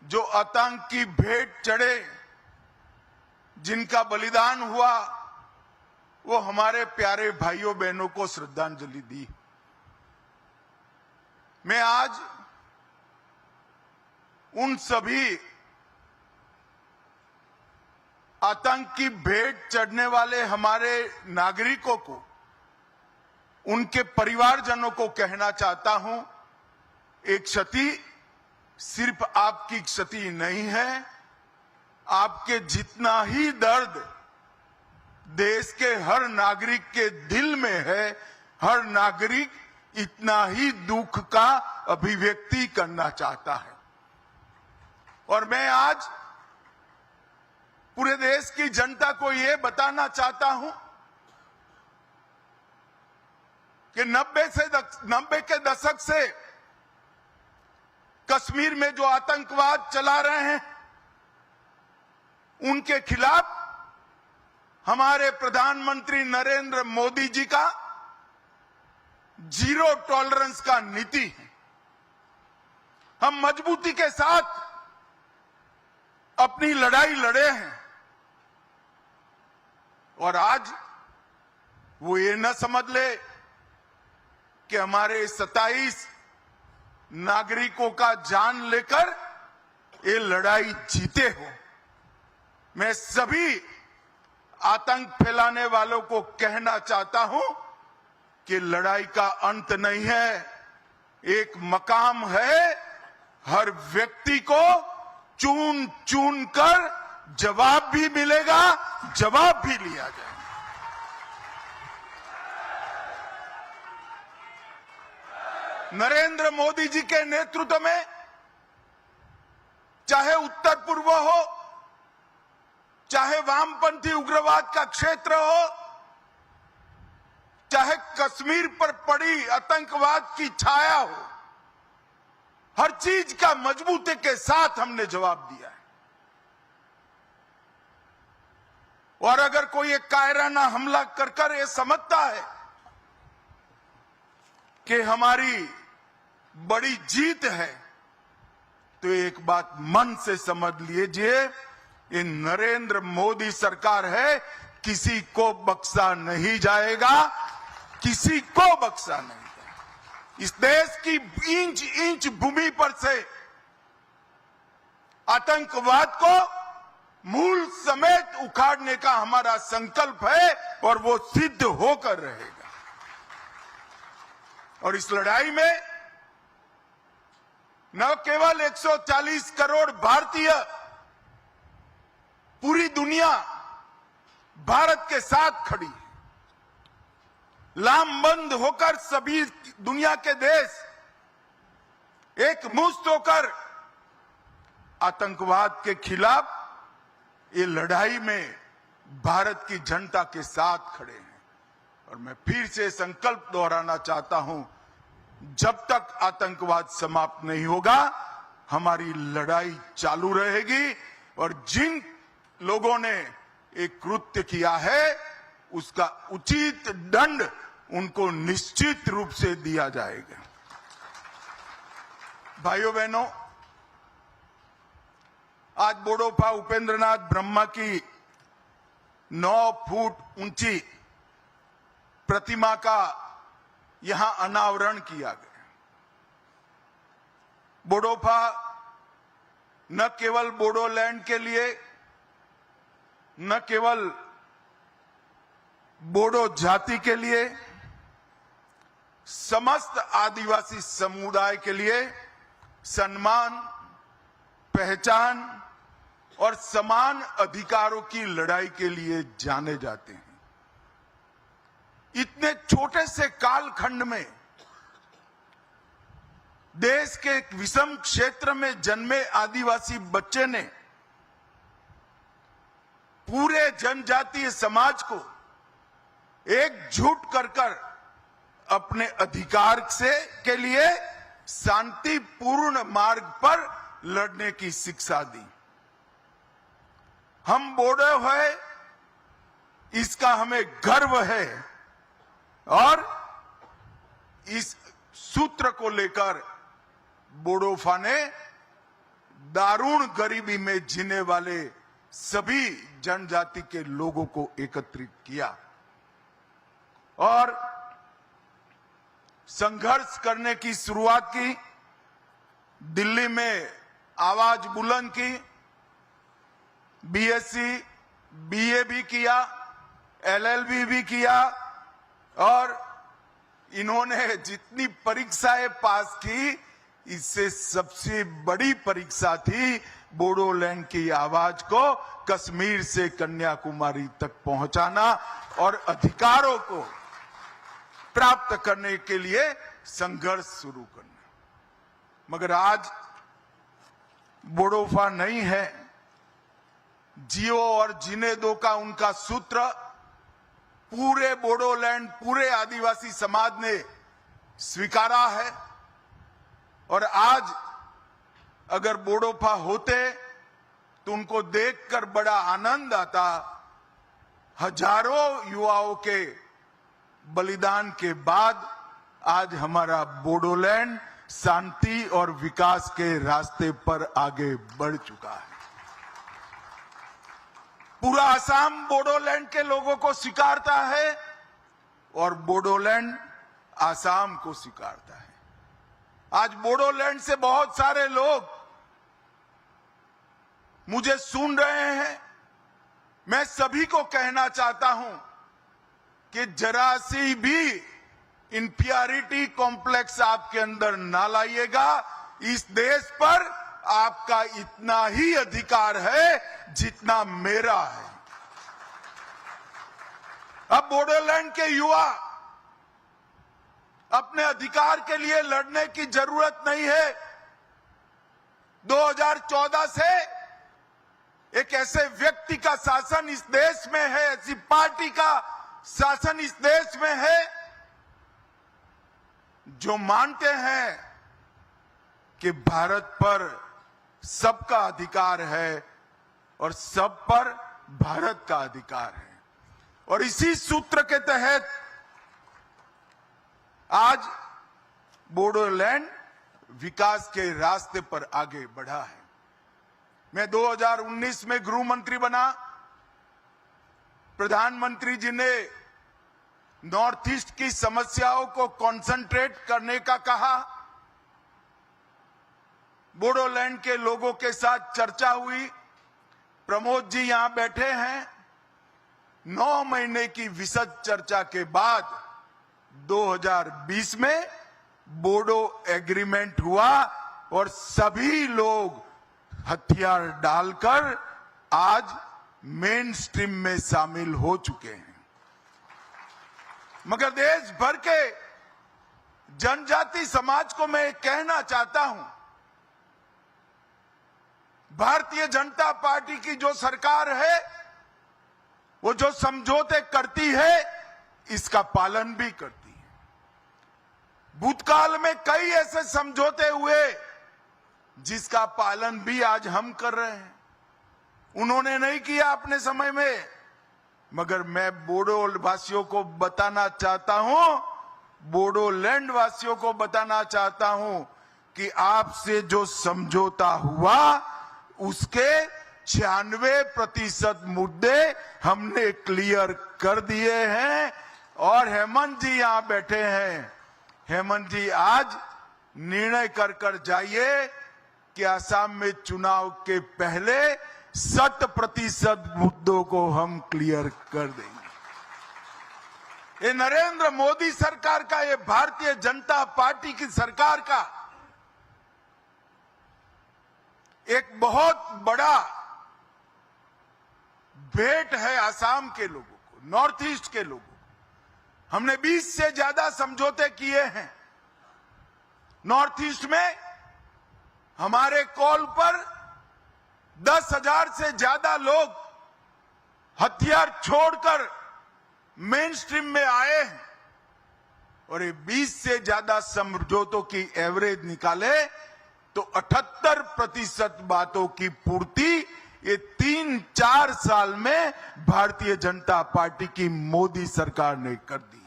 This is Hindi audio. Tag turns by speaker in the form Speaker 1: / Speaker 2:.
Speaker 1: जो आतंक की भेंट चढ़े, जिनका बलिदान हुआ, वो हमारे प्यारे भाइयों बहनों को श्रद्धांजलि दी। मैं आज उन सभी आतंक की भेंट चढ़ने वाले हमारे नागरिकों को, उनके परिवारजनों को कहना चाहता हूं, एक क्षति सिर्फ आपकी क्षति नहीं है, आपके जितना ही दर्द देश के हर नागरिक के दिल में है, हर नागरिक इतना ही दुख का अभिव्यक्ति करना चाहता है। और मैं आज पूरे देश की जनता को यह बताना चाहता हूं कि 90 के दशक से कश्मीर में जो आतंकवाद चला रहे हैं, उनके खिलाफ हमारे प्रधानमंत्री नरेंद्र मोदी जी का जीरो टॉलरेंस का नीति है। हम मजबूती के साथ अपनी लड़ाई लड़े हैं और आज वो ये न समझ ले कि हमारे 27 नागरिकों का जान लेकर ये लड़ाई जीते हो। मैं सभी आतंक फैलाने वालों को कहना चाहता हूं कि लड़ाई का अंत नहीं है, एक मकाम है। हर व्यक्ति को चुन चुन कर जवाब भी मिलेगा, जवाब भी लिया जाएगा। नरेंद्र मोदी जी के नेतृत्व में चाहे उत्तर पूर्व हो, चाहे वामपंथी उग्रवाद का क्षेत्र हो, चाहे कश्मीर पर पड़ी आतंकवाद की छाया हो, हर चीज का मजबूती के साथ हमने जवाब दिया है। और अगर कोई एक कायराना हमला कर ये समझता है कि हमारी बड़ी जीत है, तो एक बात मन से समझ लीजिए, ये नरेंद्र मोदी सरकार है, किसी को बख्शा नहीं जाएगा, किसी को बख्शा नहीं जाएगा। इस देश की इंच इंच भूमि पर से आतंकवाद को मूल समेत उखाड़ने का हमारा संकल्प है और वो सिद्ध होकर रहेगा। और इस लड़ाई में न केवल 140 करोड़ भारतीय, पूरी दुनिया भारत के साथ खड़ी है। लामबंद होकर सभी दुनिया के देश एक मुश्त होकर आतंकवाद के खिलाफ ये लड़ाई में भारत की जनता के साथ खड़े हैं। और मैं फिर से संकल्प दोहराना चाहता हूं, जब तक आतंकवाद समाप्त नहीं होगा, हमारी लड़ाई चालू रहेगी। और जिन लोगों ने एक कृत्य किया है, उसका उचित दंड उनको निश्चित रूप से दिया जाएगा। भाइयों बहनों, आज बोडोफा उपेंद्रनाथ ब्रह्मा की 9 फुट ऊंची प्रतिमा का यहां अनावरण किया गया। बोडोफा न केवल बोडोलैंड के लिए, न केवल बोडो जाति के लिए, समस्त आदिवासी समुदाय के लिए सम्मान, पहचान और समान अधिकारों की लड़ाई के लिए जाने जाते हैं। इतने छोटे से कालखंड में देश के एक विषम क्षेत्र में जन्मे आदिवासी बच्चे ने पूरे जनजातीय समाज को एकजुट कर अपने अधिकार के लिए शांतिपूर्ण मार्ग पर लड़ने की शिक्षा दी। हम बोडो है, इसका हमें गर्व है और इस सूत्र को लेकर बोडोफा ने दारुण गरीबी में जीने वाले सभी जनजाति के लोगों को एकत्रित किया और संघर्ष करने की शुरुआत की। दिल्ली में आवाज बुलंद की, बीएससी, बीए भी किया, एलएलबी भी किया और इन्होंने जितनी परीक्षाएं पास की, इससे सबसे बड़ी परीक्षा थी बोडोलैंड की आवाज को कश्मीर से कन्याकुमारी तक पहुंचाना और अधिकारों को प्राप्त करने के लिए संघर्ष शुरू करना। मगर आज बोडोफा नहीं है। जियो और जीने दो का उनका सूत्र पूरे बोडोलैंड, पूरे आदिवासी समाज ने स्वीकारा है और आज अगर बोडोफा होते तो उनको देखकर बड़ा आनंद आता। हजारों युवाओं के बलिदान के बाद आज हमारा बोडोलैंड शांति और विकास के रास्ते पर आगे बढ़ चुका है। पूरा असम बोडोलैंड के लोगों को स्वीकारता है और बोडोलैंड असम को स्वीकारता है। आज बोडोलैंड से बहुत सारे लोग मुझे सुन रहे हैं। मैं सभी को कहना चाहता हूं कि जरा सी भी इंफीरियरिटी कॉम्प्लेक्स आपके अंदर ना लाइएगा। इस देश पर आपका इतना ही अधिकार है जितना मेरा है। अब बोडोलैंड के युवा अपने अधिकार के लिए लड़ने की जरूरत नहीं है। 2014 से एक ऐसे व्यक्ति का शासन इस देश में है, ऐसी पार्टी का शासन इस देश में है जो मानते हैं कि भारत पर सबका अधिकार है और सब पर भारत का अधिकार है। और इसी सूत्र के तहत आज बोडोलैंड विकास के रास्ते पर आगे बढ़ा है। मैं 2019 में गृह मंत्री बना। प्रधानमंत्री जी ने नॉर्थ ईस्ट की समस्याओं को कंसंट्रेट करने का कहा। बोडोलैंड के लोगों के साथ चर्चा हुई। प्रमोद जी यहां बैठे हैं। 9 महीने की विशद चर्चा के बाद 2020 में बोडो एग्रीमेंट हुआ और सभी लोग हथियार डालकर आज मेन स्ट्रीम में शामिल हो चुके हैं। मगर देश भर के जनजाति समाज को मैं कहना चाहता हूं, भारतीय जनता पार्टी की जो सरकार है वो जो समझौते करती है इसका पालन भी करती है। भूतकाल में कई ऐसे समझौते हुए जिसका पालन भी आज हम कर रहे हैं। उन्होंने नहीं किया अपने समय में, मगर मैं बोडो वासियों को बताना चाहता हूं, बोडोलैंड वासियों को बताना चाहता हूं कि आपसे जो समझौता हुआ उसके 96% मुद्दे हमने क्लियर कर दिए हैं। और हेमंत जी यहां बैठे हैं। हेमंत जी आज निर्णय कर जाइए कि असम में चुनाव के पहले 100% मुद्दों को हम क्लियर कर देंगे। ये नरेंद्र मोदी सरकार का, ये भारतीय जनता पार्टी की सरकार का एक बहुत बड़ा भेंट है असम के लोगों को, नॉर्थ ईस्ट के लोगों को। हमने 20 से ज्यादा समझौते किए हैं। नॉर्थ ईस्ट में हमारे कॉल पर 10,000 से ज्यादा लोग हथियार छोड़कर मेन स्ट्रीम में आए हैं और ये 20 से ज्यादा समझौतों की एवरेज निकाले तो 78% बातों की पूर्ति ये 3-4 साल में भारतीय जनता पार्टी की मोदी सरकार ने कर दी।